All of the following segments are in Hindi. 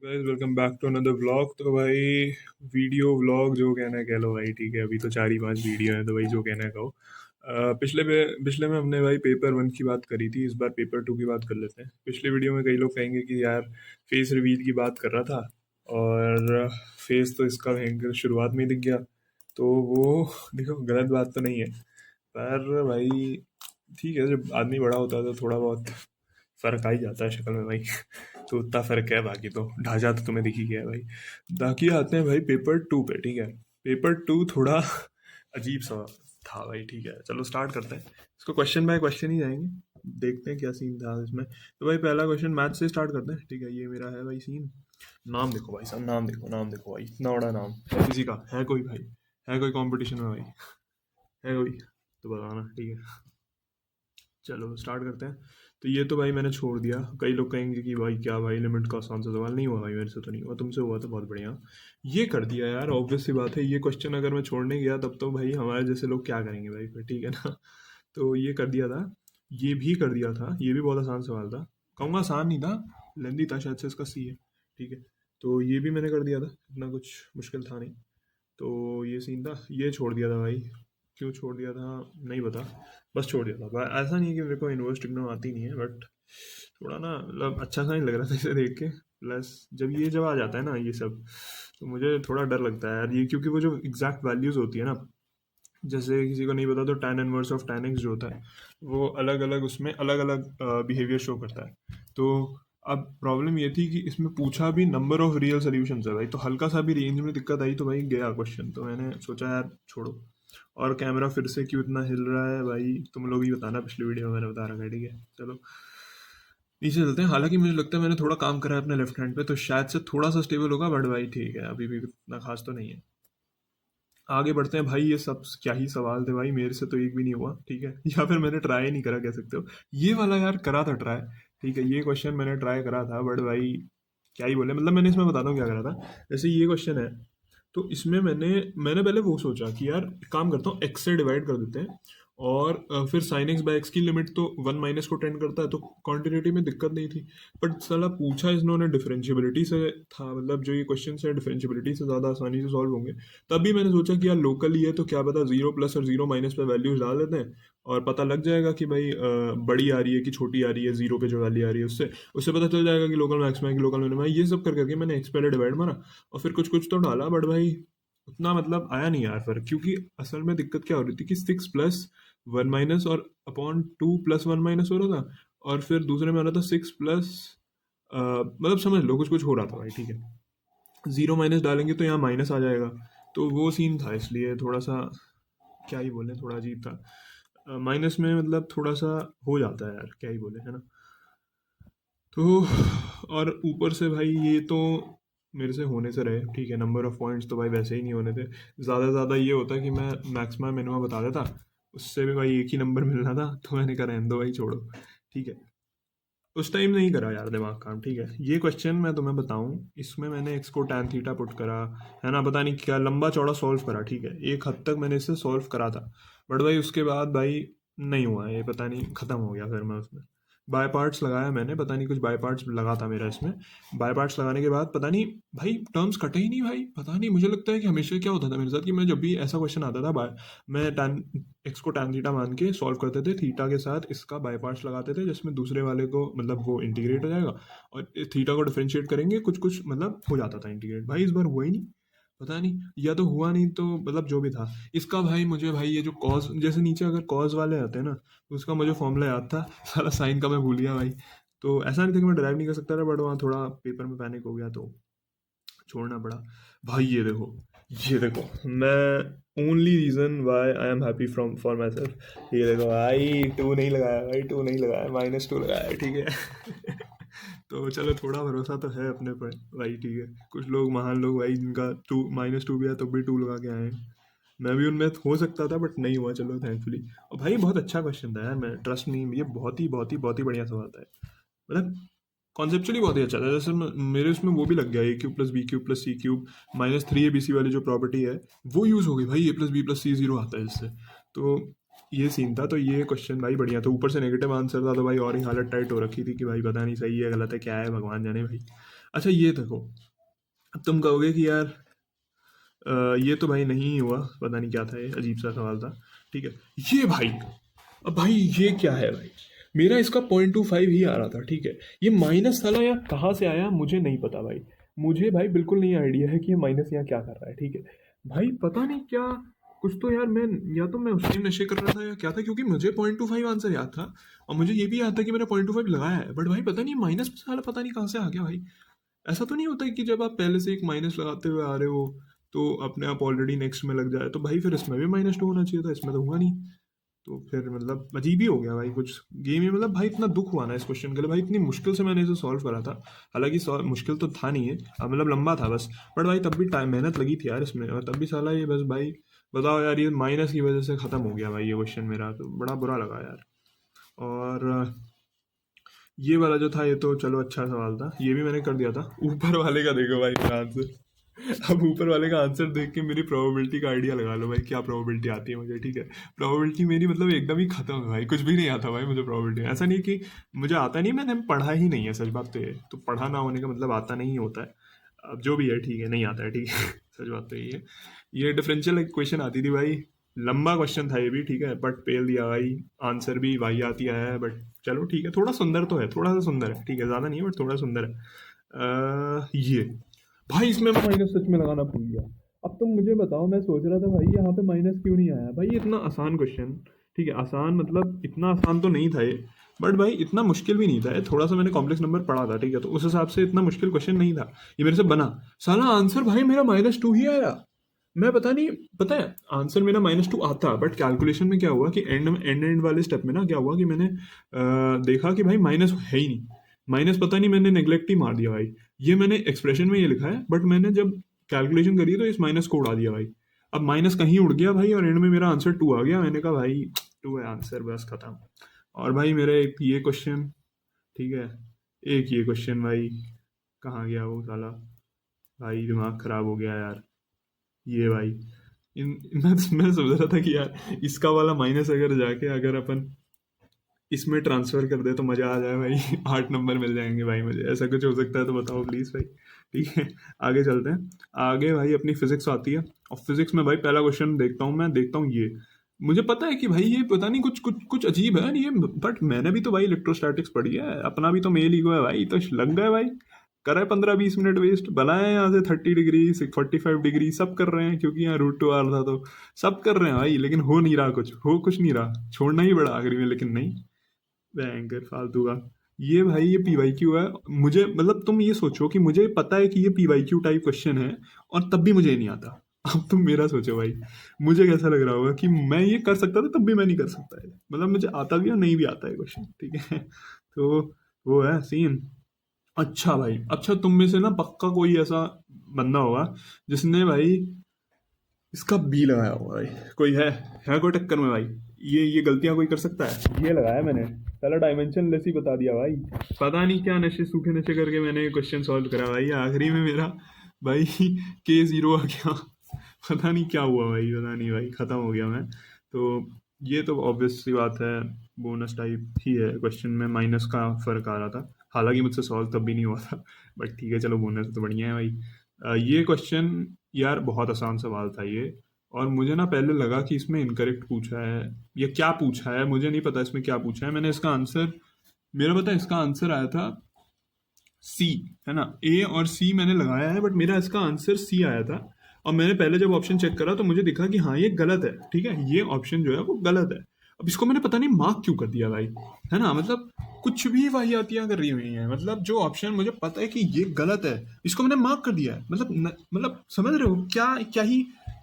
Guys welcome back to another vlog. तो भाई वीडियो व्लॉग जो कहना है कह लो भाई, ठीक है। अभी तो 4 ही 5 वीडियो हैं, तो भाई जो कहना है कहो। पिछले में हमने भाई पेपर 1 की बात करी थी, इस बार पेपर 2 की बात कर लेते हैं। पिछले वीडियो में कई लोग कहेंगे कि यार फेस रिवील की बात कर रहा था और फेस तो इसका भयंकर शुरुआत में ही दिख गया। तो वो देखो, गलत बात तो नहीं है, पर भाई ठीक है, जब आदमी बड़ा होता है तो थोड़ा बहुत फर्क आ ही जाता है शक्ल में भाई। तो उतना फर्क है, बाकी तो ढांचा तो तुम्हें दिख ही गया है भाई। बाकी आते हैं भाई पेपर 2 पे, ठीक है। पेपर 2 थोड़ा अजीब सा था भाई, ठीक है। चलो स्टार्ट करते हैं, इसको क्वेश्चन बाय क्वेश्चन ही जाएंगे, देखते हैं क्या सीन था इसमें। तो भाई पहला क्वेश्चन मैथ से स्टार्ट करते हैं, ठीक है। ये मेरा है भाई सीन। नाम देखो भाई साहब, नाम देखो, नाम देखो भाई, इतना बड़ा नाम है किसी का, है कोई भाई, है कोई कंपटीशन में भाई, है कोई तो बताना, ठीक है। चलो स्टार्ट करते हैं। तो ये तो भाई मैंने छोड़ दिया। कई लोग कहेंगे कि भाई क्या भाई, लिमिट का आसान सा सवाल नहीं हुआ भाई, मेरे से तो नहीं हुआ, तुमसे हुआ तो बहुत बढ़िया। ये कर दिया यार, ऑब्वियस सी बात है। ये क्वेश्चन अगर मैं छोड़ने गया तब तो भाई हमारे जैसे लोग क्या करेंगे भाई, फिर ठीक है ना। तो ये कर दिया था, ये भी कर दिया था। ये भी बहुत आसान सवाल था, कहूँगा आसान नहीं था, लेंदी था, शायद से इसका सी है, ठीक है। तो ये भी मैंने कर दिया था, इतना कुछ मुश्किल था नहीं। तो ये सीन था, ये छोड़ दिया था भाई। क्यों छोड़ दिया था नहीं पता, बस छोड़ दिया था ऐसा नहीं है कि मेरे को इन्वर्स टिग्नो आती नहीं है, बट थोड़ा ना मतलब अच्छा सा नहीं लग रहा था इसे देख के। प्लस जब आ जाता है ना ये सब, तो मुझे थोड़ा डर लगता है यार ये, क्योंकि वो जो एग्जैक्ट वैल्यूज़ होती है ना, जैसे किसी को नहीं पता तो tan inverse of tan x जो होता है, वो अलग अलग उसमें अलग अलग बिहेवियर शो करता है। तो अब प्रॉब्लम ये थी कि इसमें पूछा भी नंबर ऑफ रियल सोल्यूशंस है भाई, तो हल्का सा भी रेंज में दिक्कत आई तो भाई गया क्वेश्चन। तो मैंने सोचा यार छोड़ो। और कैमरा फिर से क्यों इतना हिल रहा है भाई, तुम लोग ही बताना, पिछली वीडियो में मैंने बता रखा है, ठीक है। चलो नीचे चलते हैं। हालांकि मुझे लगता है मैंने थोड़ा काम करा है अपने लेफ्ट हैंड पे, तो शायद से थोड़ा सा स्टेबल होगा, बट भाई ठीक है, अभी भी इतना खास तो नहीं है। आगे बढ़ते हैं भाई। ये सब क्या ही सवाल थे भाई, मेरे से तो एक भी नहीं हुआ, ठीक है। या फिर मैंने ट्राई नहीं करा, कह सकते हो। ये वाला यार करा था ट्राई, ठीक है। ये क्वेश्चन मैंने ट्राई करा था, बट भाई क्या ही बोले, मतलब मैंने इसमें बताता हूँ क्या करा था। जैसे ये क्वेश्चन है, तो इसमें मैंने मैंने पहले वो सोचा कि यार एक काम करता हूँ, एक्स से डिवाइड कर देते हैं, और फिर साइन एक्स बाई एक्स की लिमिट तो 1 माइनस को टेंड करता है, तो क्वांटिटेटिव में दिक्कत नहीं थी। बट साला पूछा इन्होंने डिफरेंशियबिलिटी से था, मतलब जो ये क्वेश्चन है डिफरेंशियबिलिटी से ज़्यादा आसानी से सॉल्व होंगे। तभी मैंने सोचा कि यार लोकल ही है, तो क्या पता जीरो प्लस और जीरो माइनस पे वैल्यूज डाल देते हैं, और पता लग जाएगा कि भाई बड़ी आ रही है कि छोटी आ रही है, जीरो पे जो वैल्यू आ रही है उससे उससे पता चल जाएगा कि लोकल मैक्स में है कि लोकल मिनिमम है। ये सब कर करके मैंने एक्स पहले डिवाइड मारा, और फिर कुछ कुछ तो डाला, बट भाई उतना मतलब आया नहीं यार फर्क। क्योंकि असल में दिक्कत क्या हो रही थी कि 6 प्लस 1 माइनस और अपॉन 2 प्लस 1 माइनस हो रहा था, और फिर दूसरे में आ रहा था 6 प्लस, मतलब समझ लो कुछ कुछ हो रहा था भाई, ठीक है। जीरो माइनस डालेंगे तो यहाँ माइनस आ जाएगा, तो वो सीन था, इसलिए थोड़ा सा क्या ही बोले, थोड़ा अजीब था। माइनस में मतलब थोड़ा सा हो जाता है यार, क्या ही बोले, है ना। तो और ऊपर से भाई ये तो मेरे से होने से रहे, ठीक है। नंबर ऑफ पॉइंट्स तो भाई वैसे ही नहीं होने थे। ज़्यादा से ज़्यादा ये होता कि मैं मैक्सिमम मिनिमम बता देता, उससे भी भाई एक ही नंबर मिलना था, तो मैंने कहा रहने दो भाई, छोड़ो, ठीक है। उस टाइम नहीं करा यार दिमाग काम, ठीक है। ये क्वेश्चन मैं तुम्हें बताऊं, इसमें मैंने एक्स को टैन थीटा पुट करा, है ना, पता नहीं क्या लंबा चौड़ा सॉल्व करा, ठीक है। एक हद तक मैंने इसे सॉल्व करा था, बट भाई उसके बाद भाई नहीं हुआ ये, पता नहीं ख़त्म हो गया फिर मैं उसमें। बाय पार्ट्स लगाया मैंने, पता नहीं कुछ बाय पार्ट्स लगा था मेरा इसमें। बाय पार्ट्स लगाने के बाद पता नहीं भाई टर्म्स कटे ही नहीं भाई, पता नहीं, मुझे लगता है कि हमेशा क्या होता था मेरे साथ कि मैं जब भी ऐसा क्वेश्चन आता था, मैं टैन एक्स को टैन थीटा मान के सॉल्व करते थे, थीटा के साथ इसका बाय पार्ट्स लगाते थे, जिसमें दूसरे वाले को मतलब वो इंटीग्रेट हो जाएगा, और थीटा को डिफरेंशिएट करेंगे, कुछ कुछ मतलब हो जाता था इंटीग्रेट। भाई इस बार हुआ ही नहीं, पता नहीं, या तो हुआ नहीं, तो मतलब जो भी था इसका भाई, मुझे भाई ये जो कॉज, जैसे नीचे अगर कॉज वाले आते हैं ना, तो उसका मुझे फॉर्मूला याद था, सारा साइन का मैं भूल गया भाई। तो ऐसा नहीं था कि मैं ड्राइव नहीं कर सकता था, बट वहाँ थोड़ा पेपर में पैनिक हो गया तो छोड़ना पड़ा। भाई ये देखो, ये देखो, मैं only reason why I am happy from for myself, ये देखो भाई, टू नहीं लगाया भाई, टू नहीं लगाया, -2 लगाया है, ठीक है। तो चलो थोड़ा भरोसा तो है अपने पर भाई, ठीक है। कुछ लोग महान लोग भाई, जिनका -2 भी है तो भी टू लगा के आए हैं। मैं भी उनमें हो सकता था, बट नहीं हुआ, चलो थैंकफुली। और भाई बहुत अच्छा क्वेश्चन था यार, मैं ट्रस्ट नहीं, ये बहुत ही बढ़िया सवाल था, मतलब कॉन्सेप्चुअली बहुत ही अच्छा था। जैसे मेरे उसमें वो भी लग गया, a³ + b³ + c³ -3abc वाली जो प्रॉपर्टी है, वो यूज़ हो गई भाई, a + b + c 0 आता है इससे। तो ये सीन था, तो ये क्वेश्चन भाई बढ़िया था। ऊपर से नेगेटिव आंसर था, तो भाई और ही हालत टाइट हो रखी थी कि भाई पता नहीं सही है गलत है क्या है, भगवान जाने भाई। अच्छा ये देखो, अब तुम कहोगे कि यार ये तो भाई नहीं हुआ, पता नहीं क्या था, ये अजीब सा सवाल था। ठीक है, ये भाई, अब भाई ये क्या है भाई, मेरा इसका 0.25 ही आ रहा था। ठीक है, ये माइनस साला या कहाँ से आया मुझे नहीं पता भाई। मुझे भाई बिल्कुल नहीं आइडिया है कि ये माइनस यहाँ क्या कर रहा है। ठीक है भाई, पता नहीं क्या, कुछ तो यार मैं, या तो मैं उस टाइम नशे कर रहा था या क्या था, क्योंकि मुझे 0.25 आंसर याद था और मुझे ये भी याद था कि मैंने 0.25 लगाया है। बट भाई पता नहीं माइनस में साला पता नहीं कहाँ से आ गया भाई। ऐसा तो नहीं होता है कि जब आप पहले से एक माइनस लगाते हुए आ रहे हो तो अपने आप ऑलरेडी नेक्स्ट में लग जाए, तो भाई फिर इसमें भी -2 होना चाहिए था, इसमें तो हुआ नहीं। तो फिर मतलब अजीब ही हो गया भाई कुछ गेम ही। मतलब भाई इतना दुख हुआ ना इस क्वेश्चन के लिए भाई, इतनी मुश्किल से मैंने इसे सॉल्व करा था। हालांकि मुश्किल तो था नहीं है, मतलब लंबा था बस। बट भाई तब भी टाइम मेहनत लगी थी यार इसमें, और तब भी साला ये बस भाई, बताओ यार, ये माइनस की वजह से ख़त्म हो गया भाई ये क्वेश्चन मेरा, तो बड़ा बुरा लगा यार। और ये वाला जो था ये तो चलो अच्छा सवाल था, ये भी मैंने कर दिया था। ऊपर वाले का देखो भाई मेरा आंसर, अब ऊपर वाले का आंसर देख के मेरी प्रोबेबिलिटी का आइडिया लगा लो भाई, क्या प्रोबेबिलिटी आती है मुझे। ठीक है, प्रोबेबिलिटी मेरी मतलब एकदम ही खत्म है भाई, कुछ भी नहीं आता भाई मुझे प्रोबेबिलिटी। ऐसा नहीं कि मुझे आता नहीं, मैंने पढ़ा ही नहीं है, सच बात तो ये तो, पढ़ा ना होने का मतलब आता नहीं होता है। अब जो भी है ठीक है, नहीं आता है ठीक है सच बात तो यही है। ये डिफरेंशियल इक्वेशन आती थी भाई, लंबा क्वेश्चन था ये भी। ठीक है, बट पेल दिया भाई, आंसर भी वाही आती आया है। बट चलो ठीक है, थोड़ा सुंदर तो है, थोड़ा सा सुंदर है। ठीक है, ज़्यादा नहीं है बट थोड़ा सुंदर है। ये भाई, इसमें मैं माइनस सच में लगाना भूल गया। अब तुम मुझे बताओ, मैं सोच रहा था भाई यहाँ पे माइनस क्यों नहीं आया भाई, ये इतना आसान क्वेश्चन। ठीक है, आसान मतलब इतना आसान तो नहीं था ये, बट भाई इतना मुश्किल भी नहीं था ये, थोड़ा सा मैंने कॉम्प्लेक्स नंबर पढ़ा था। ठीक है, तो उस हिसाब से इतना मुश्किल क्वेश्चन नहीं था ये मेरे से बना। साला आंसर भाई मेरा -2 ही आया। मैं पता नहीं, पता है आंसर मेरा -2 आता, बट कैलकुलेशन में क्या हुआ कि एंड वाले स्टेप में ना क्या हुआ कि मैंने देखा कि भाई माइनस है ही नहीं। माइनस पता नहीं मैंने नेग्लेक्ट ही मार दिया भाई। ये मैंने एक्सप्रेशन में ये लिखा है, बट मैंने जब कैलकुलेशन करी तो इस माइनस को उड़ा दिया भाई। अब माइनस कहीं उड़ गया भाई, और एंड में मेरा आंसर 2 आ गया। मैंने कहा भाई 2 है आंसर, बस खत्म। और भाई मेरे एक ये क्वेश्चन, ठीक है, एक ये क्वेश्चन भाई, कहाँ गया वो साला, भाई दिमाग खराब हो गया यार। ये भाई, मैं सोच रहा था कि यार इसका वाला माइनस अगर जाके अगर अपन इसमें ट्रांसफर कर दे तो मजा आ जाए भाई 8 नंबर मिल जाएंगे भाई मुझे, ऐसा कुछ हो सकता है तो बताओ प्लीज भाई। ठीक है, आगे चलते हैं। आगे भाई अपनी फिजिक्स आती है, और फिजिक्स में भाई पहला क्वेश्चन देखता हूँ, मैं देखता हूँ ये, मुझे पता है कि भाई ये पता नहीं कुछ कुछ कुछ अजीब है ये, बट मैंने भी तो भाई इलेक्ट्रोस्टैटिक्स पढ़ी है, अपना भी तो मेल ईगो है भाई, तो लग गए भाई। करे 15-20 मिनट वेस्ट, बनाए यहाँ से 30 डिग्री 45 डिग्री, सब कर रहे हैं क्योंकि यहाँ √2 आ रहा था, तो सब कर रहे हैं भाई, लेकिन हो नहीं रहा, कुछ हो कुछ नहीं रहा, छोड़ना ही पड़ा आखिरी में, लेकिन नहीं, भयंकर फालतू का। ये भाई ये PYQ है। मुझे मतलब तुम ये सोचो कि मुझे पता है कि ये PYQ टाइप क्वेश्चन है, और तब भी मुझे नहीं आता। अब तुम मेरा सोचो भाई, मुझे कैसा लग रहा होगा कि मैं ये कर सकता था तब भी मैं नहीं कर सकता है, मतलब मुझे आता भी और नहीं भी आता है क्वेश्चन। ठीक है तो वो है सीन। अच्छा भाई, अच्छा तुम में से ना पक्का कोई ऐसा बंदा होगा जिसने भाई इसका बी लगाया होगा भाई, कोई है कोई टक्कर में भाई, ये गलतियां कोई कर सकता है, ये लगाया मैंने, पहला डायमेंशन लेस ही बता दिया भाई। पता नहीं क्या नशे सूखे नशे करके मैंने ये क्वेश्चन सॉल्व करा भाई, आखिरी में मेरा भाई K0 आ गया। पता नहीं क्या हुआ भाई, पता नहीं भाई, खत्म हो गया मैं। तो ये तो ऑब्वियस सी बात है, बोनस टाइप ही है क्वेश्चन में, माइनस का फर्क आ रहा था, हालांकि मुझसे सॉल्व तब भी नहीं हुआ था। बट ठीक है चलो, बोनस तो बढ़िया है भाई। ये क्वेश्चन यार बहुत आसान सवाल था ये, और मुझे ना पहले लगा कि इसमें इनकरेक्ट पूछा है, या क्या पूछा है मुझे नहीं पता, इसमें क्या पूछा है। मैंने इसका आंसर, मेरा पता है इसका आंसर आया था सी, है ना, ए और सी मैंने लगाया है, बट मेरा इसका आंसर सी आया था। और मैंने पहले जब ऑप्शन चेक करा तो मुझे दिखा कि हाँ ये गलत है। ठीक है, ये ऑप्शन जो है वो गलत है। अब इसको मैंने पता नहीं मार्क क्यों कर दिया भाई, है ना, मतलब कुछ भी वाहियातियां कर रही हुई हैं, मतलब जो ऑप्शन मुझे पता है कि ये गलत है, इसको मैंने मार्क कर दिया है, मतलब मतलब समझ रहे हो क्या,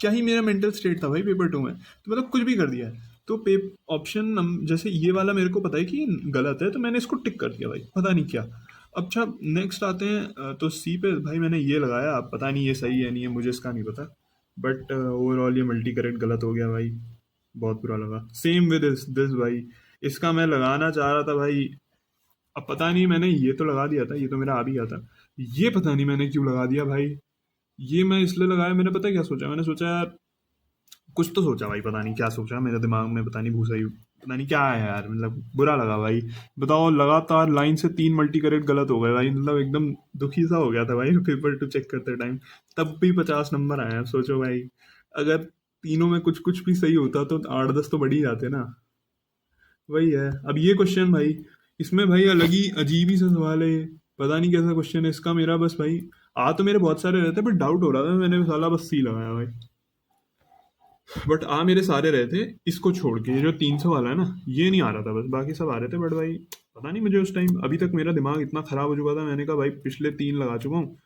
क्या ही मेरा मेंटल स्टेट था भाई पेपर 2 में, तो मतलब कुछ भी कर दिया है। तो पे ऑप्शन जैसे ये वाला मेरे को पता है कि गलत है, तो मैंने इसको टिक कर दिया भाई, पता नहीं क्या। अच्छा नेक्स्ट आते हैं, तो सी पे भाई मैंने ये लगाया, अब पता नहीं ये सही है नहीं है, मुझे इसका नहीं पता। बट ओवरऑल ये मल्टी करेक्ट गलत हो गया भाई, बहुत बुरा लगा। सेम विद दिस दिस भाई, इसका मैं लगाना चाह रहा था भाई, अब पता नहीं मैंने ये तो लगा दिया था, ये तो मेरा आ भी गया था, ये पता नहीं मैंने क्यों लगा दिया भाई। ये मैं इसलिए लगाया, मैंने पता है क्या सोचा, मैंने सोचा यार कुछ तो सोचा भाई, पता नहीं क्या सोचा, मेरे दिमाग में पता नहीं भूसा ही पता नहीं क्या है यार, मतलब बुरा लगा भाई। बताओ, लगातार लाइन से 3 मल्टी करेक्ट गलत हो गए भाई, मतलब एकदम दुखी सा हो गया था भाई पेपर टू चेक करते टाइम। तब भी 50 नंबर आए हैं, सोचो भाई। अगर तीनों में कुछ कुछ भी सही होता तो 8-10 तो बढ़ ही जाते ना। वही है। अब ये क्वेश्चन भाई, इसमें भाई अलग ही अजीब ही सा सवाल है ये। पता नहीं कैसा क्वेश्चन है इसका, मेरा बस भाई आ तो मेरे बहुत सारे रहते, बट डाउट हो रहा था, मैंने साला बस सी लगाया भाई। बट आ मेरे सारे रहे थे, इसको छोड़ के ये जो 300 वाला है ना, ये नहीं आ रहा था, बस बाकी सब आ रहे थे। बट भाई पता नहीं, मुझे उस टाइम अभी तक मेरा दिमाग इतना खराब हो चुका था, मैंने कहा भाई पिछले 3 लगा चुका हूँ।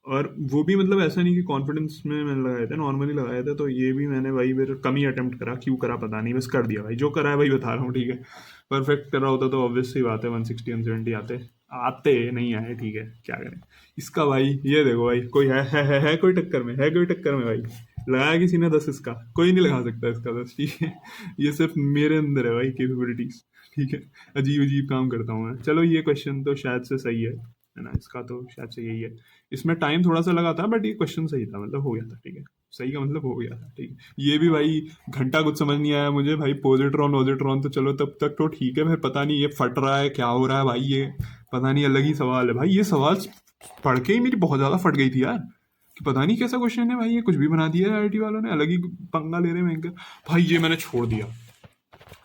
और वो भी मतलब ऐसा नहीं कि कॉन्फिडेंस में मैंने लगाए थे, नॉर्मली लगाए थे। तो ये भी मैंने भाई फिर कम ही अटेम्प्ट करा, क्यों करा पता नहीं, बस कर दिया भाई, जो करा है भाई बता रहा हूँ, ठीक है। परफेक्ट कर रहा होता तो ऑब्वियस सी बात है 160 170 आते। आते नहीं आए, ठीक है, क्या करें। इसका भाई ये देखो भाई, कोई है कोई टक्कर में, है कोई टक्कर में भाई। लगाया किसी ने 10, इसका कोई नहीं लगा सकता इसका 10, ठीक है। ये सिर्फ मेरे अंदर है भाई कैपेबिलिटीज, ठीक है। अजीब अजीब काम करता हूँ मैं। चलो ये क्वेश्चन तो शायद से सही है ना, इसका तो शायद से यही है। इसमें टाइम थोड़ा सा लगा था, बट ये क्वेश्चन सही था, मतलब हो गया था, ठीक है। सही का मतलब हो गया था, ठीक है। ये भी भाई घंटा कुछ समझ नहीं आया मुझे भाई, पॉजिट्रॉन वॉजिट्रॉन तो चलो तब तक तो ठीक है, फिर पता नहीं ये फट रहा है, क्या हो रहा है भाई, ये पता नहीं, अलग ही सवाल है भाई। ये सवाल पढ़ के ही मेरी बहुत ज्यादा फट गई थी यार, कि पता नहीं कैसा क्वेश्चन है भाई, ये कुछ भी बना दिया है आईआईटी वालों ने, अलग ही पंगा ले रहे हैं भयंकर। भाई ये मैंने छोड़ दिया,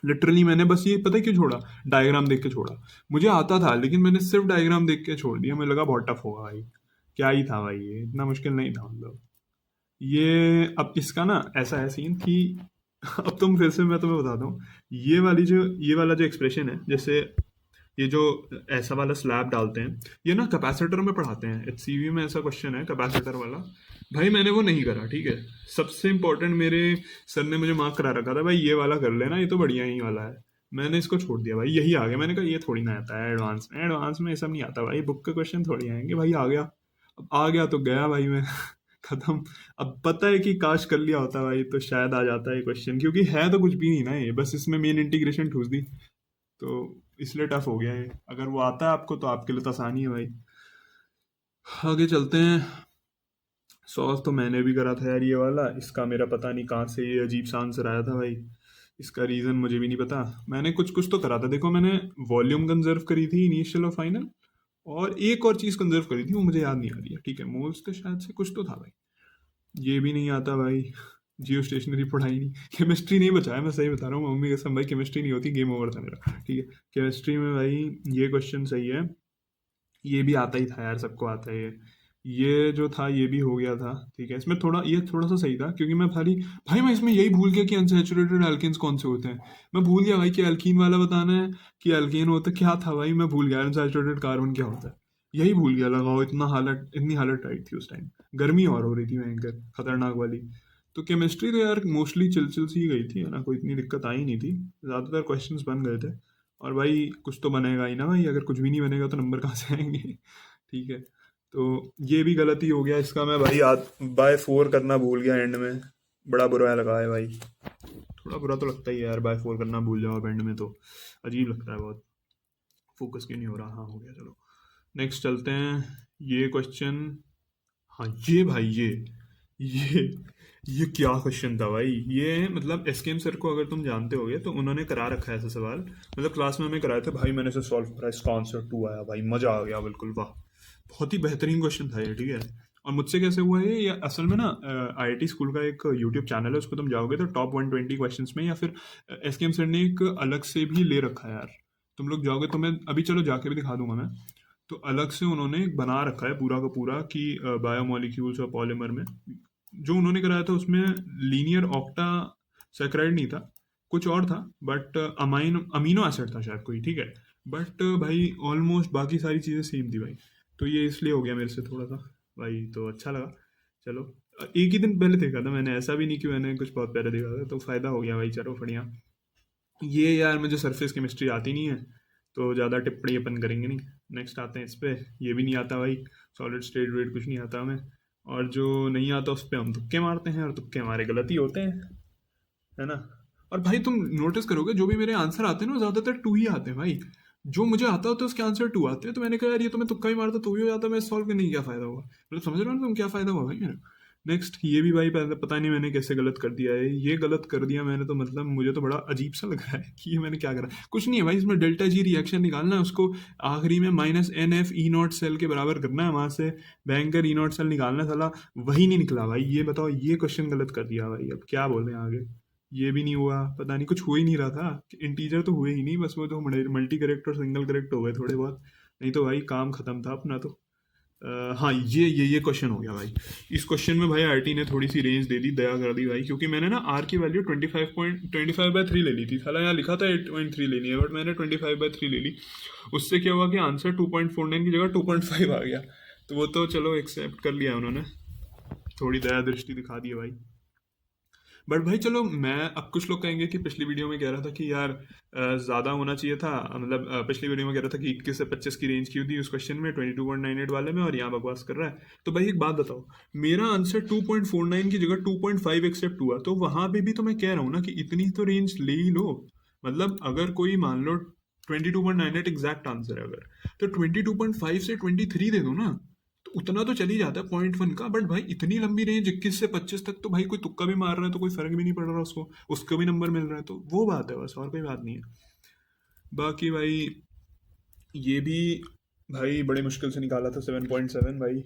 लिटरली मैंने बस ये पता है क्यों छोड़ा, डायग्राम देख के छोड़ा। मुझे आता था, लेकिन मैंने सिर्फ डायग्राम देख के छोड़ दिया, मुझे लगा बहुत टफ होगा भाई। क्या ही था भाई, ये इतना मुश्किल नहीं था मतलब। ये अब इसका ना ऐसा है सीन कि अब तुम फिर से मैं तुम्हें बताता हूँ। ये वाला जो एक्सप्रेशन है, जैसे ये जो ऐसा वाला स्लैब डालते हैं, ये ना कैपेसिटर में पढ़ाते हैं, एचसीवी में ऐसा क्वेश्चन है कैपेसिटर वाला। भाई मैंने वो नहीं करा, ठीक है। सबसे इंपॉर्टेंट, मेरे सर ने मुझे मार्क करा रखा था भाई, ये वाला कर लेना, ये तो बढ़िया ही वाला है। मैंने इसको छोड़ दिया भाई, यही आ गया। मैंने कहा ये थोड़ी ना आता है एडवांस में, एडवांस में ये सब नहीं आता भाई, बुक के क्वेश्चन थोड़ी आएंगे भाई। आ गया, अब आ गया तो गया भाई मैं खत्म। अब पता है कि काश कर लिया होता भाई तो शायद आ जाता है क्वेश्चन, क्योंकि है तो कुछ भी नहीं ना, ये बस इसमें मेन इंटीग्रेशन ठूस दी, तो इसलिए टफ हो गया है। अगर वो आता है आपको तो आपके लिए तो आसानी है भाई। आगे चलते हैं। सॉल्व तो मैंने भी करा था यार ये वाला, इसका मेरा पता नहीं कहाँ से ये अजीब सा आंसर आया था भाई। इसका रीज़न मुझे भी नहीं पता। मैंने कुछ कुछ तो करा था, देखो मैंने वॉल्यूम कंजर्व करी थी इनिशियल और फाइनल, और एक और चीज़ कंजर्व करी थी, वो मुझे याद नहीं आ रही है, ठीक है। मोल्स तो शायद से कुछ तो था भाई, ये भी नहीं आता भाई। जियो स्टेशनरी पढ़ाई नहीं, केमिस्ट्री नहीं बचा है, मैं सही बता रहा हूँ, मम्मी कसम भाई, केमिस्ट्री नहीं होती गेम ओवर था मेरा, ठीक है। केमिस्ट्री में भाई ये क्वेश्चन सही है, ये भी आता ही था यार, सबको आता है ये जो था ये भी हो गया था, ठीक है। इसमें थोड़ा ये थोड़ा सा सही था, क्योंकि मैं खाली भाई मैं इसमें यही भूल गया कि अनसैचुरेटेड एल्केन्स कौन से होते हैं। मैं भूल गया भाई कि एल्कीन वाला बताना है कि एल्केन होता क्या था भाई, मैं भूल गया अनसैचुरेटेड कार्बन क्या होता है, यही भूल गया। लगाओ, इतनी हालत टाइट थी उस टाइम, गर्मी और हो रही थी भयंकर खतरनाक वाली। तो केमिस्ट्री तो यार मोस्टली चिल सी गई थी, है ना, कोई इतनी दिक्कत आई नहीं थी, ज़्यादातर क्वेश्चंस बन गए थे। और भाई कुछ तो बनेगा ही ना भाई, अगर कुछ भी नहीं बनेगा तो नंबर कहाँ से आएंगे ठीक है। तो ये भी गलती हो गया इसका, मैं भाई बाय 4 करना भूल गया एंड में, बड़ा बुरा लगा है भाई। थोड़ा बुरा तो लगता ही है यार, बाय 4 करना भूल जाओ एंड में तो अजीब लगता है बहुत। फोकस क्यों नहीं हो रहा, हाँ हो गया, चलो नेक्स्ट चलते हैं। ये क्वेश्चन, हाँ ये भाई ये ये क्या क्वेश्चन था भाई, ये मतलब एसकेएम सर को अगर तुम जानते होगे तो उन्होंने करा रखा है ऐसा सवाल, मतलब क्लास में हमें कराया था भाई, मैंने इसे सॉल्व करा, इसका आंसर 2 आया भाई, मजा आ गया बिल्कुल, वाह। बहुत ही बेहतरीन क्वेश्चन था ये, ठीक है। और मुझसे कैसे हुआ ये असल में ना, आईआईटी स्कूल का एक यूट्यूब चैनल है, उसको तुम जाओगे तो टॉप 120 क्वेश्चंस में, या फिर एसकेएम सर ने एक अलग से भी ले रखा है यार। तुम लोग जाओगे तो मैं अभी चलो जाके भी दिखा दूंगा मैं। तो अलग से उन्होंने एक बना रखा है पूरा का पूरा कि बायोमोलिक्यूल्स और पॉलीमर में, जो उन्होंने कराया था उसमें लीनियर ऑक्टा सैकराइड नहीं था, कुछ और था, बट अमीनो एसिड था शायद कोई, ठीक है। बट भाई ऑलमोस्ट बाकी सारी चीज़ें सेम थी भाई। तो ये इसलिए हो गया मेरे से थोड़ा सा भाई, तो अच्छा लगा। चलो एक ही दिन पहले देखा था मैंने, ऐसा भी नहीं कि मैंने कुछ बहुत पहले देखा था, तो फ़ायदा हो गया भाई, चलो बढ़िया। ये यार मुझे सरफेस केमिस्ट्री आती नहीं है, तो ज़्यादा टिप्पणी अपन करेंगे नहीं। नेक्स्ट आते हैं इस पे, ये भी नहीं आता भाई, सॉलिड स्टेट वेट कुछ नहीं आता हमें। और जो नहीं आता उस पर हम तुक्के मारते हैं, और तुक्के हमारे गलत ही होते हैं, है ना। और भाई तुम नोटिस करोगे जो भी मेरे आंसर आते हैं ना, वो ज़्यादातर 2 ही आते हैं भाई। जो मुझे आता होता है उसके आंसर 2 आते हैं, तो मैंने कहा यार ये तो मैं तुक्का ही मारता, 2 ही हो जाता, मैं सॉल्व करने की क्या फ़ायदा हुआ, मतलब समझ रहे हो ना तुम, क्या फ़ायदा हुआ भाई मेरा। नेक्स्ट ये भी भाई पता नहीं मैंने कैसे गलत कर दिया है, ये गलत कर दिया मैंने तो मतलब मुझे तो बड़ा अजीब सा लग रहा है कि ये मैंने क्या करा। कुछ नहीं है भाई, इसमें डेल्टा जी रिएक्शन निकालना है, उसको आखिरी में minus N F E not cell के बराबर करना है, वहां से बैंकर ई नॉट सेल निकालना है, साला वही नहीं निकला भाई। ये बताओ, ये क्वेश्चन गलत कर दिया भाई, अब क्या बोले आगे। ये भी नहीं हुआ, पता नहीं कुछ हो ही नहीं रहा था, इंटीजर तो हुए ही नहीं, बस वो तो मल्टी करेक्ट और सिंगल करेक्ट हो गए थोड़े बहुत, नहीं तो भाई काम खत्म था अपना तो। हाँ, ये क्वेश्चन हो गया भाई। इस क्वेश्चन में भाई आरटी ने थोड़ी सी रेंज दे दी, दया कर दी भाई, क्योंकि मैंने ना आर की वैल्यू 25.25/3 ले ली थी, साला यहाँ लिखा था 8.3 लेनी है, बट मैंने 25/3 ले ली। उससे क्या हुआ कि आंसर 2.49 की जगह 2.5 आ गया। तो वो तो चलो एक्सेप्ट कर लिया उन्होंने, थोड़ी दया दृष्टि दिखा दी है भाई। बट भाई चलो, मैं अब कुछ लोग कहेंगे कि पिछली वीडियो में कह रहा था कि यार ज़्यादा होना चाहिए था, मतलब पिछली वीडियो में कह रहा था कि 21 से 25 की रेंज क्यों दी उस क्वेश्चन में 22.98 वाले में, और यहाँ बकवास कर रहा है। तो भाई एक बात बताओ, मेरा आंसर 2.49 की जगह 2.5 एक्सेप्ट हुआ, तो वहां पे भी तो मैं कह रहा हूँ ना कि इतनी तो रेंज ले ही लो। मतलब अगर कोई मान लो 22.98 एग्जैक्ट आंसर है अगर, तो 22.5 से 23 दे दो ना, तो उतना तो चल ही जाता है 0.1 का। बट भाई इतनी लंबी रेंज 21 से 25 तक, तो भाई कोई तुक्का भी मार रहा है तो कोई फर्क भी नहीं पड़ रहा उसको, उसको भी नंबर मिल रहा है, तो वो बात है बस, और कोई बात नहीं है। बाकी भाई ये भी भाई बड़ी मुश्किल से निकाला था 7.7 भाई।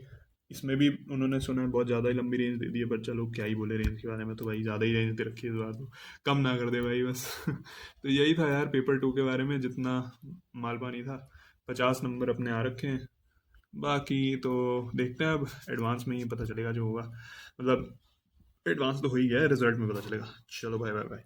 इसमें भी उन्होंने सुना है बहुत ज़्यादा ही लंबी रेंज दे दी है, पर चलो क्या ही बोले रेंज के बारे में, तो भाई ज़्यादा ही रेंज दे रखी है इस बार तो, कम ना कर दे भाई बस। तो यही था यार पेपर 2 के बारे में, जितना मालपानी था। 50 नंबर अपने आ रखे हैं, बाकी तो देखते हैं अब एडवांस में ही पता चलेगा जो होगा, मतलब एडवांस तो हो ही गया है, रिजल्ट में पता चलेगा। चलो बाय बाय बाय।